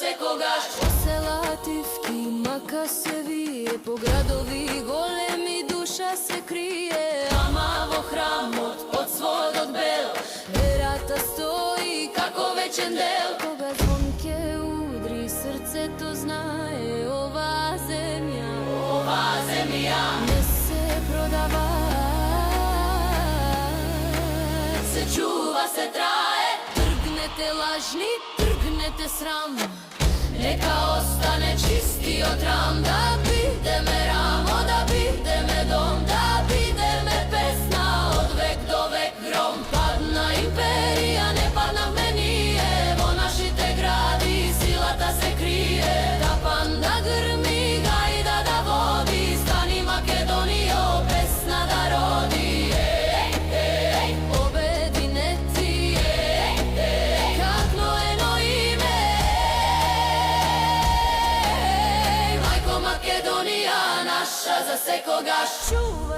секогаш. По села тивки мака се вие, по градови големи душа се крие. Ама во храмот од сводот бел Верата стои како вечен дел. Кога звон ќе удри срцето знае оваа земја Не се продава, се чува, се трае. тргнете лажни, тргнете срам, Нека остане чистиот рам. Да бидеме рамо, да бидеме дом, да бидеме песна од век до век гром. Падна империја, не паднавме ние, во нашите гради силата се крие. Да панда грми, гајда да води, стани Македонијо, песна да роди. обединети како едно име. Мајко Македонија, наша за секогаш. Чува